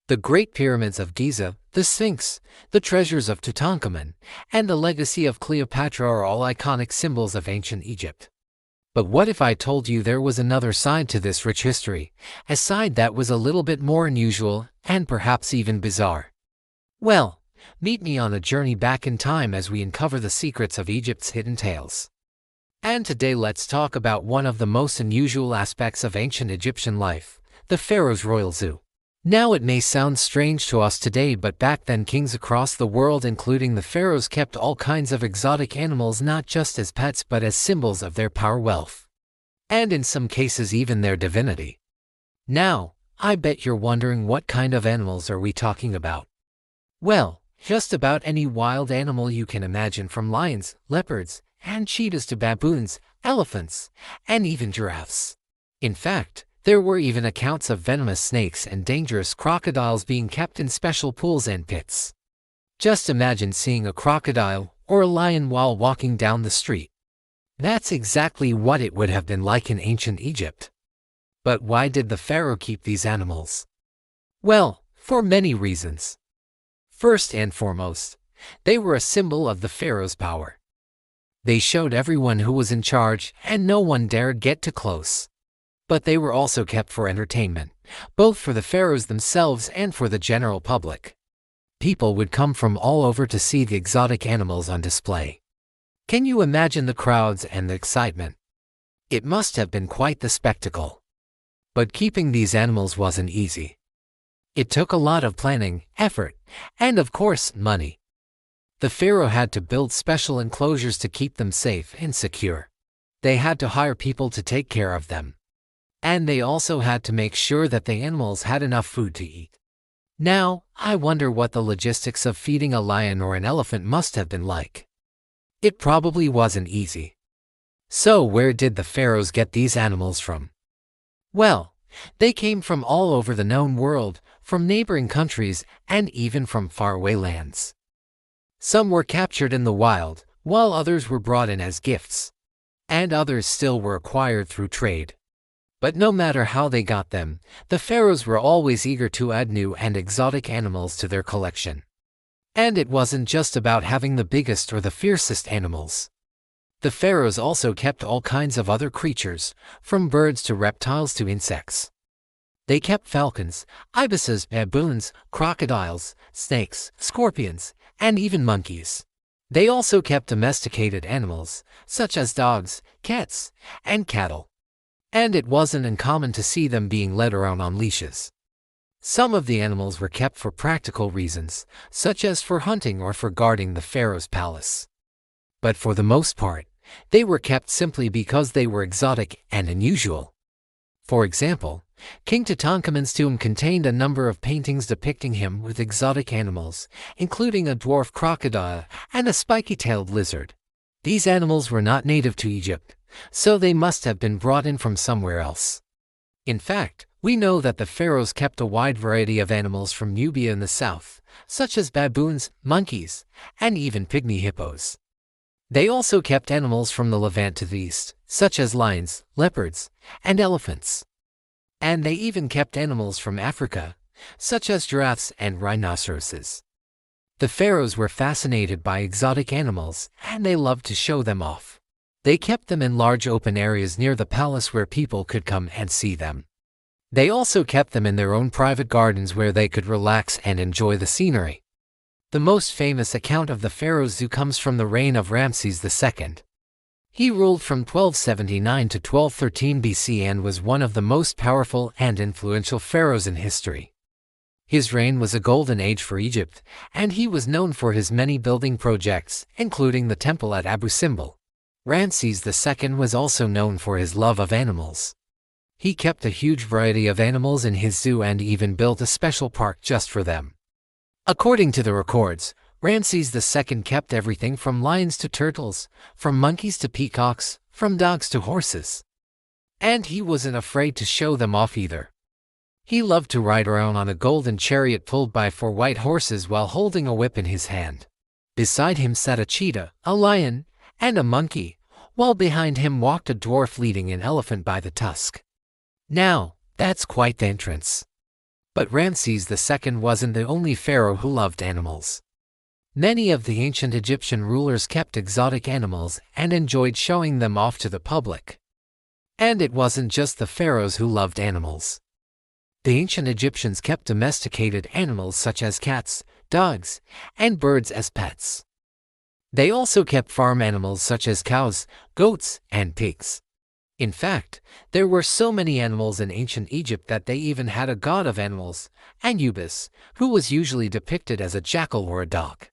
The Great Pyramids of Giza, the Sphinx, the treasures of Tutankhamun, and the legacy of Cleopatra are all iconic symbols of ancient Egypt. But what if I told you there was another side to this rich history, a side that was a little bit more unusual and perhaps even bizarre? Well, meet me on a journey back in time as we uncover the secrets of Egypt's hidden tales. And today let's talk about one of the most unusual aspects of ancient Egyptian life, the Pharaoh's Royal Zoo. Now it may sound strange to us today, but back then kings across the world, including the pharaohs, kept all kinds of exotic animals not just as pets but as symbols of their power, wealth, and in some cases even their divinity. Now, I bet you're wondering, what kind of animals are we talking about? Well, just about any wild animal you can imagine, from lions, leopards, and cheetahs to baboons, elephants, and even giraffes. In fact, there were even accounts of venomous snakes and dangerous crocodiles being kept in special pools and pits. Just imagine seeing a crocodile or a lion while walking down the street. That's exactly what it would have been like in ancient Egypt. But why did the pharaoh keep these animals? Well, for many reasons. First and foremost, they were a symbol of the pharaoh's power. They showed everyone who was in charge, and no one dared get too close. But they were also kept for entertainment, both for the pharaohs themselves and for the general public. People would come from all over to see the exotic animals on display. Can you imagine the crowds and the excitement? It must have been quite the spectacle. But keeping these animals wasn't easy. It took a lot of planning, effort, and of course, money. The pharaoh had to build special enclosures to keep them safe and secure. They had to hire people to take care of them. And they also had to make sure that the animals had enough food to eat. Now, I wonder what the logistics of feeding a lion or an elephant must have been like. It probably wasn't easy. So where did the pharaohs get these animals from? Well, they came from all over the known world, from neighboring countries, and even from faraway lands. Some were captured in the wild, while others were brought in as gifts. And others still were acquired through trade. But no matter how they got them, the pharaohs were always eager to add new and exotic animals to their collection. And it wasn't just about having the biggest or the fiercest animals. The pharaohs also kept all kinds of other creatures, from birds to reptiles to insects. They kept falcons, ibises, baboons, crocodiles, snakes, scorpions, and even monkeys. They also kept domesticated animals, such as dogs, cats, and cattle. And it wasn't uncommon to see them being led around on leashes. Some of the animals were kept for practical reasons, such as for hunting or for guarding the pharaoh's palace. But for the most part, they were kept simply because they were exotic and unusual. For example, King Tutankhamun's tomb contained a number of paintings depicting him with exotic animals, including a dwarf crocodile and a spiky-tailed lizard. These animals were not native to Egypt, so they must have been brought in from somewhere else. In fact, we know that the pharaohs kept a wide variety of animals from Nubia in the south, such as baboons, monkeys, and even pygmy hippos. They also kept animals from the Levant to the east, such as lions, leopards, and elephants. And they even kept animals from Africa, such as giraffes and rhinoceroses. The pharaohs were fascinated by exotic animals, and they loved to show them off. They kept them in large open areas near the palace where people could come and see them. They also kept them in their own private gardens where they could relax and enjoy the scenery. The most famous account of the pharaoh's zoo comes from the reign of Ramses II. He ruled from 1279 to 1213 BC and was one of the most powerful and influential pharaohs in history. His reign was a golden age for Egypt, and he was known for his many building projects, including the temple at Abu Simbel. Ramses II was also known for his love of animals. He kept a huge variety of animals in his zoo and even built a special park just for them. According to the records, Ramses II kept everything from lions to turtles, from monkeys to peacocks, from dogs to horses. And he wasn't afraid to show them off either. He loved to ride around on a golden chariot pulled by 4 white horses while holding a whip in his hand. Beside him sat a cheetah, a lion, and a monkey, while behind him walked a dwarf leading an elephant by the tusk. Now, that's quite the entrance. But Ramses II wasn't the only pharaoh who loved animals. Many of the ancient Egyptian rulers kept exotic animals and enjoyed showing them off to the public. And it wasn't just the pharaohs who loved animals. The ancient Egyptians kept domesticated animals such as cats, dogs, and birds as pets. They also kept farm animals such as cows, goats, and pigs. In fact, there were so many animals in ancient Egypt that they even had a god of animals, Anubis, who was usually depicted as a jackal or a dog.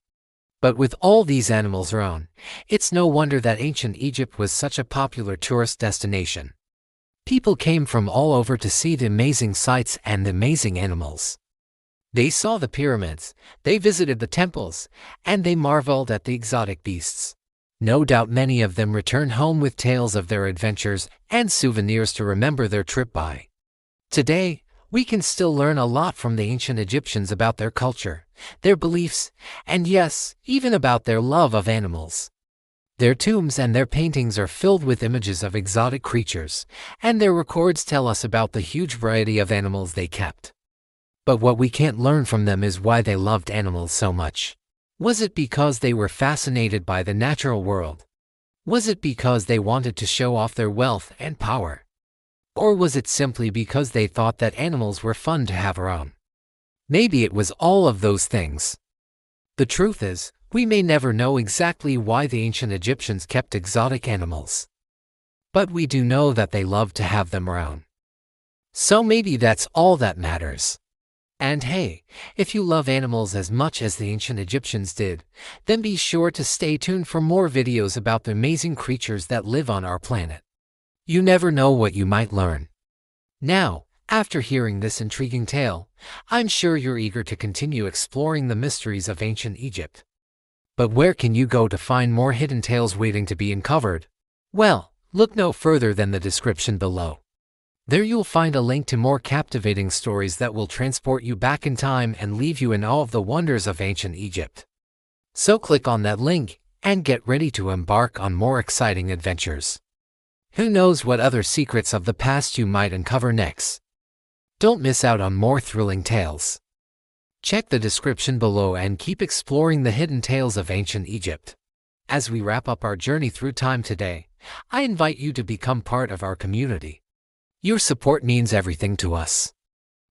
But with all these animals around, it's no wonder that ancient Egypt was such a popular tourist destination. People came from all over to see the amazing sights and the amazing animals. They saw the pyramids, they visited the temples, and they marveled at the exotic beasts. No doubt many of them returned home with tales of their adventures and souvenirs to remember their trip by. Today, we can still learn a lot from the ancient Egyptians about their culture, their beliefs, and yes, even about their love of animals. Their tombs and their paintings are filled with images of exotic creatures, and their records tell us about the huge variety of animals they kept. But what we can't learn from them is why they loved animals so much. Was it because they were fascinated by the natural world? Was it because they wanted to show off their wealth and power? Or was it simply because they thought that animals were fun to have around? Maybe it was all of those things. The truth is, we may never know exactly why the ancient Egyptians kept exotic animals. But we do know that they loved to have them around. So maybe that's all that matters. And hey, if you love animals as much as the ancient Egyptians did, then be sure to stay tuned for more videos about the amazing creatures that live on our planet. You never know what you might learn. Now, after hearing this intriguing tale, I'm sure you're eager to continue exploring the mysteries of ancient Egypt. But where can you go to find more hidden tales waiting to be uncovered? Well, look no further than the description below. There you'll find a link to more captivating stories that will transport you back in time and leave you in awe of the wonders of ancient Egypt. So click on that link and get ready to embark on more exciting adventures. Who knows what other secrets of the past you might uncover next? Don't miss out on more thrilling tales. Check the description below and keep exploring the hidden tales of ancient Egypt. As we wrap up our journey through time today, I invite you to become part of our community. Your support means everything to us.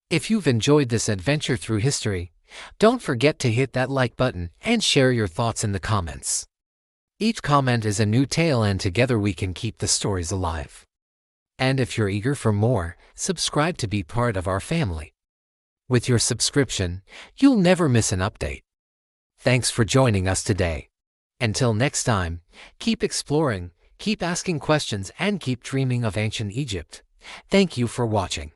If you've enjoyed this adventure through history, don't forget to hit that like button and share your thoughts in the comments. Each comment is a new tale and together we can keep the stories alive. And if you're eager for more, subscribe to be part of our family. With your subscription, you'll never miss an update. Thanks for joining us today. Until next time, keep exploring, keep asking questions, and keep dreaming of ancient Egypt. Thank you for watching.